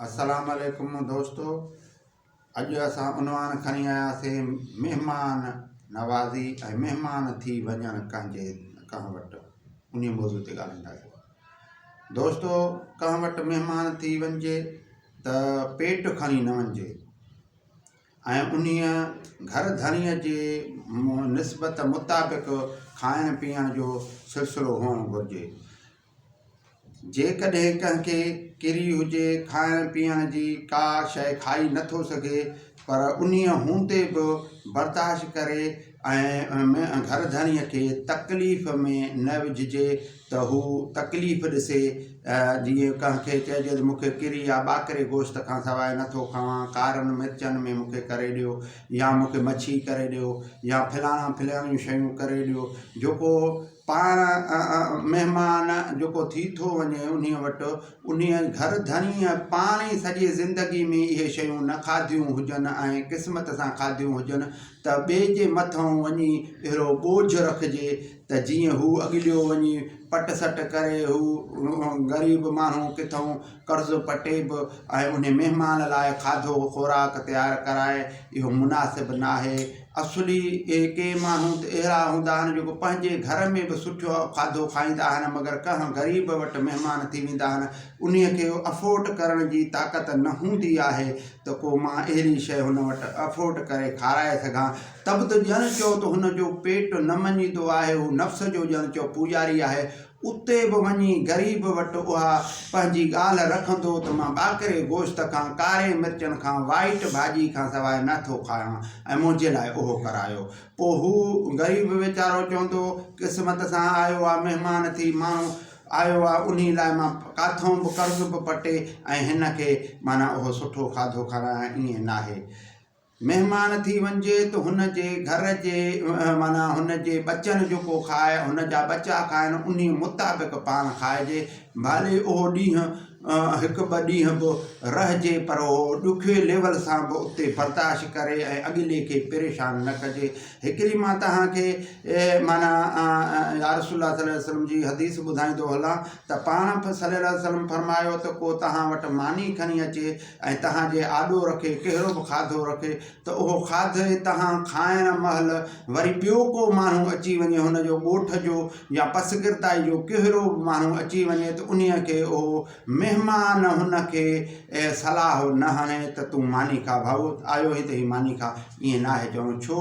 अस्सलाम वालेकुम दोस्तों। अॼु असां उनवान खणी आयासीं मेहमान नवाज़ी ऐं मेहमान थी वञणु कंहिं वटि उन मौज़ूअ ते ॻाल्हाईंदासीं। दोस्तों, कंहिं वटि महिमान थी वञिजे त पेट खणी न वञिजे ऐं उन घर धणीअ जे निस्बत मुताबिक़ खाइण पीअण जो सिलसिलो हुअणु घुरिजे। जेकॾहिं कंहिंखे किरी हुजे खाइण पीअण जी का शइ खाई नथो सघे पर उन हूंदे बि बर्दाश्त करे ऐं घर धणीअ खे तकलीफ़ में न विझिजे त हू तकलीफ़ ॾिसे। जीअं कंहिंखे चइजे त मूंखे किरी या ॿाकरे गोश्त खां सवाइ नथो खावां, कारनि मिर्चनि में मूंखे करे ॾियो या मूंखे मच्छी करे ॾियो या फलाणियूं शयूं करे ॾियो। जेको पाण महिमान जेको थी थो वञे उन वटि उन घर धणीअ पाण ई सॼी ज़िंदगी में इहे शयूं न खाधियूं हुजनि ऐं क़िस्मत सां खाधियूं हुजनि त ॿिए जे मथां वञी अहिड़ो बोझ रखिजे त जीअं हू अॻिलियो वञी पट सट करे हू ग़रीब माण्हू किथां कर्ज़ु पटे बि ऐं उन महिमान लाइ खाधो ख़ुराक तयारु कराए, इहो मुनासिबु न आहे। असुली के माण्हू त अहिड़ा हूंदा आहिनि जेको पंहिंजे घर में बि सुठो खाधो खाईंदा आहिनि मगर कंहिं ग़रीब वटि महिमान थी वेंदा आहिनि उन खे अफोर्ड करण जी ताक़त न हूंदी आहे त को मां अहिड़ी शइ हुन वटि अफोर्ड करे खाराए सघां। तब त ॼण चओ त हुनजो पेट न मञींदो आहे, हू नफ़्स जो ॼण चओ पूॼारी आहे, उते बि वञी ग़रीब वटि उहा पंहिंजी ॻाल्हि रखंदो त मां ॿाकरे गोश्त खां कारे मिर्चनि खां वाइट भाॼी खां सवाइ नथो खायां ऐं मुंहिंजे लाइ उहो करायो। पोइ हू ग़रीब वीचारो चवंदो क़िस्मत सां आयो आहे, महिमान थी माण्हू आयो आहे, उन लाइ मां काथों बि कर्ज़ बि पटे ऐं हिन खे माना उहो सुठो खाधो खारायां। ईअं न आहे। महिमान थी वञिजे त हुन जे घर जे माना हुन जे बचनि जेको खाए हुन जा बचा खाइनि उन मुताबिक़ पाण खाइजे। भले उहो ॾींहुं हिकु ॿ ॾींहं बि रहिजे पर उहो ॾुखे लेवल सां बि उते बर्दाश्त करे ऐं अॻिले खे परेशान न कजे। हिकिड़ी मां तव्हांखे माना या रसूलुल्लाह सल्लल्लाहु अलैहि वसल्लम जी हदीस ॿुधाईंदो हलां त पाण सल्लल्लाहु अलैहि वसल्लम फरमायो त को तव्हां वटि मानी खणी अचे ऐं तव्हांजे आॾो रखे कहिड़ो बि खाधो रखे त उहो खाधे तव्हां खाइण महिल वरी ॿियो को माण्हू अची वञे, हुनजो ॻोठ जो या पसगिरदाई जो कहिड़ो बि माण्हू अची वञे त उन खे उहो महिमान हुनखे सलाह न हणे त तूं मानी खा, भाऊ आयो ई त ही मानी खा। ईअं न आहे। चवणो छो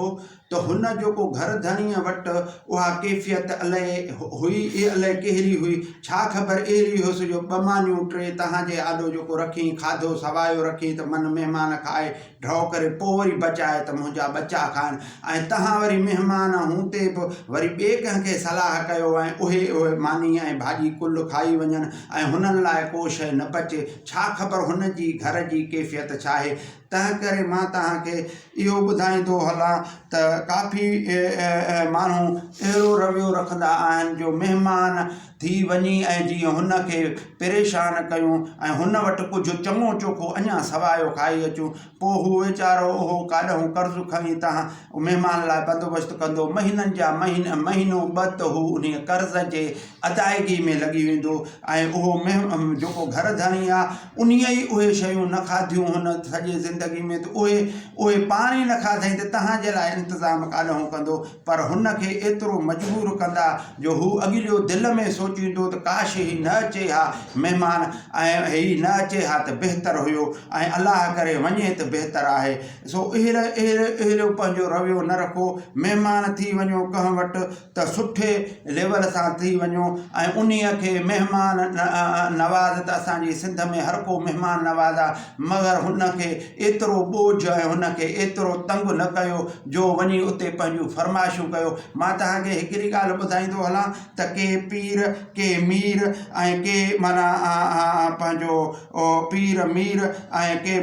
त हुन जेको घर धणीअ वटि उहा कैफ़ियत अलाए हुई, अलाए कहिड़ी हुई, छा ख़बर अहिड़ी हुअसि जो ॿ मानियूं टे तव्हांजे आॾो जेको रखी खाधो सवायो रखी त मन महिमान खाए ड्रॉ करे पोइ वरी बचाए त मुंहिंजा बचा खाइनि ऐं तव्हां वरी महिमान हूंदे बि वरी ॿिए कंहिंखे सलाह कयो ऐं उहे मानी ऐं भाॼी कुल खाई वञनि ऐं हुननि लाइ को शइ न बचे। छा ख़बर हुन जी घर जी कैफ़ियत छा आहे। तंहिं करे मां तव्हांखे इहो ॿुधाईंदो हलां त काफ़ी माण्हू अहिड़ो रवैयो रखंदा आहिनि जो महिमान थी वञी ऐं जीअं हुनखे परेशान कयूं ऐं हुन वटि कुझु चङो चोखो अञा सवायो खाई अचूं, पोइ हू वीचारो उहो काॾूं कर्ज़ खणी तव्हां महिमान लाइ बंदोबस्तु कंदो, महीननि जा महीनो ॿ त हू उन कर्ज़ जे अदायगी में लॻी वेंदो ऐं उहो जेको घर धणी आहे उन ई उहे शयूं न खाधियूं हुन सॼे ज़िंदगी में त उहे पाण ई न खाधई त तव्हांजे लाइ इंतज़ाम काॾूं कंदो। पर हुनखे एतिरो मजबूर कंदा जो हू अॻिलियो दिलि में सोचींदो त काश ही न अचे हा महिमान ऐं ही न अचे हा त बहितर हुयो ऐं अलाह करे वञे त बहितर आहे। सो अहिड़ो पंहिंजो रवैयो न रखो। महिमान थी वञो कंहिं वटि त सुठे लेवल सां थी वञो ऐं उन खे महिमान नवाज़ त असांजी सिंध में हर को महिमान नवाज़ आहे मगर हुनखे एतिरो बोझ ऐं हुनखे एतिरो तंग न कयो जो वञी उते पंहिंजूं फरमाइशूं कयो। मां तव्हांखे हिकिड़ी ॻाल्हि ॿुधाईंदो हलां त के पीर के मीर ऐं के माना पंहिंजो पीर मीर ऐं के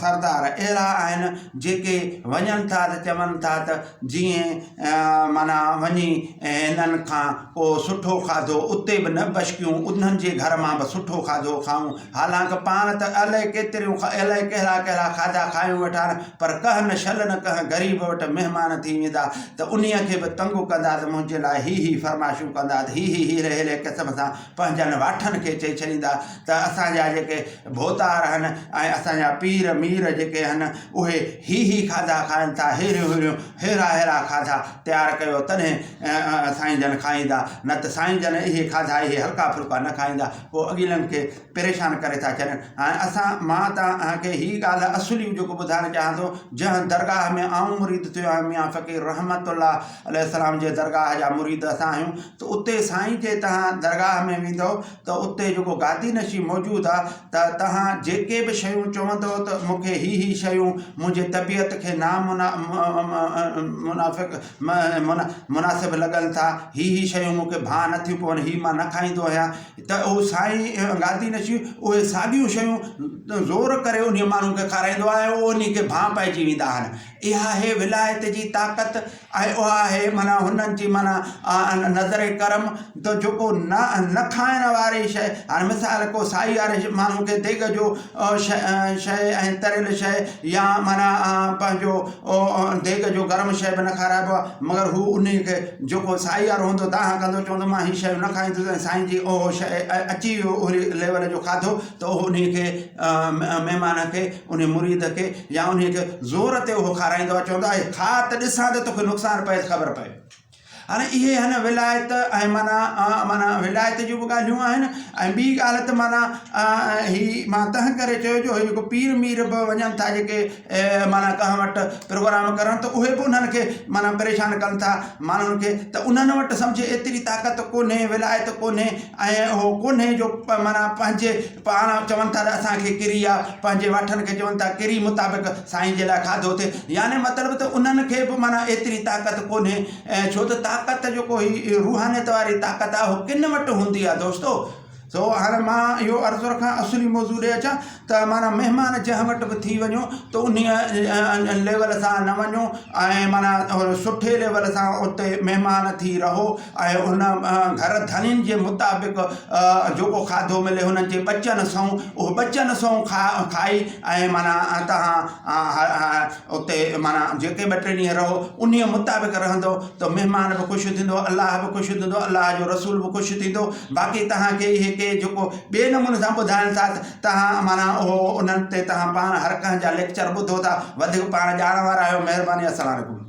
सरदार अहिड़ा आहिनि जेके वञनि था त चवनि था त जीअं माना वञी हिननि खां को सुठो खाधो उते बि न बशकियूं, उन्हनि जे घर मां बि सुठो खाधो खाऊं। हालांकि पाण त अलाए केतिरियूं अलाए कहिड़ा कहिड़ा खाधा खायूं वठा पर कह न छल न कह ग़रीब वटि महिमान थी वेंदा त उन्हीअ खे बि तंग कंदा त मुंहिंजे लाइ ही फरमाइशूं कंदा त ही रहे क़िस्म सां पंहिंजनि वाठनि खे चई छॾींदा त असांजा जेके भोतार आहिनि ऐं असांजा पीर मीर जेके आहिनि उहे ही खाधा खाइनि था हेड़ा खाधा तयारु कयो तॾहिं साईं जन खाईंदा न त साईं जन इहे खाधा इहे हल्का फुल्का न खाईंदा पोइ अॻिलनि खे परेशान करे था छॾनि। हाणे मां तव्हांखे हीअ ॻाल्हि असुली जेको ॿुधाइणु चाहियां थो जंहिं दरगाह में आऊं मुरीद थियो आहियां मियां फ़क़ीर रहमतुल्लाह अलैहिस्सलाम जे दरगाह जा मुरीद असां आहियूं त उते साईं जे तव्हां दरगाह में वेंदव त उते जेको गादी नशी मौजूदु आहे त तव्हां जेके बि शयूं चवंदव त मूंखे ही शयूं मुंहिंजे तबियत खे मुनासिब लॻनि था ही शयूं मूंखे भाउ नथियूं पवनि ही मां न खाईंदो आहियां त उहो साईं गादी नशी उहे साॻियूं शयूं ज़ोर करे उन माण्हू खे खाराईंदो आहे उहो उन खे भाउ पइजी वेंदा आहिनि। इहा आहे विलायत जी ताक़त ऐं उहा आहे माना हुननि जी माना नज़र करम त जेको न खाइण वारी शइ हाणे मिसाल को साई वारे माण्हू खे देग जो शइ ऐं तरियल शइ या माना पंहिंजो देग जो गरम शइ बि न खाराइबो आहे मगर हू उन खे जेको साई वारो हूंदो तव्हां कंदो चवंदो मां हीअ शइ न खाईंदुसि साईं जी उहो शइ अची वियो उन लेवल जो खाधो त उहो उन खे महिमान खे उन मुरीद खे या उन खे ज़ोर ते उहो खाराईंदो आहे चवंदो आहे खा त ॾिसां त तोखे नुक़सानु पए ख़बर पए। हाणे इहे आहिनि विलायत ऐं माना विलायत जूं बि ॻाल्हियूं आहिनि ऐं ॿी ॻाल्हि त माना ही मां तंहिं करे चयो जो जेको पीर मीर बि वञनि था जेके माना कंहिं वटि प्रोग्राम करण त उहे बि उन्हनि खे माना परेशान कनि था माण्हुनि खे त उन्हनि वटि सम्झे एतिरी ताक़त कोन्हे विलायत कोन्हे ऐं उहो कोन्हे जो माना पंहिंजे पाण चवनि था त असांखे किरी आहे पंहिंजे वाठनि खे चवनि था किरी मुताबिक़ साईं जे लाइ खाधो थिए याने मतिलबु त उन्हनि खे बि माना एतिरी ताक़त कोन्हे छो त ताक़त जेको ही रूहानियत वारी ताक़त आहे उहो किन वटि हूंदी आहे दोस्तो। सो हाणे मां इहो अर्ज़ु रखां असुली मौज़ू ॾे अचां त माना महिमान जंहिं वटि बि थी वञो त उन लेवल सां न वञो ऐं माना सुठे लेवल सां उते महिमान थी रहो ऐं उन घर धनियुनि जे मुताबिक़ जेको खाधो मिले हुननि जे बचनि सां उहो बचनि सां खाई ऐं माना तव्हां उते माना जेके ॿ टे ॾींहं रहो उन मुताबिक़ रहंदो त महिमान बि ख़ुशि थींदो अलाह बि ख़ुशि थींदो अलाह जो रसूल बि ख़ुशि थींदो। बाक़ी तव्हांखे इहे जेको ॿिए नमूने सां ॿुधाइनि था तव्हां माना उहो उन्हनि ते तव्हां पाण हर कंहिं जा लेक्चर ॿुधो था वधीक पाण ॼाण वारा आहियो। महिरबानी। अस्सलाम वालेकुम।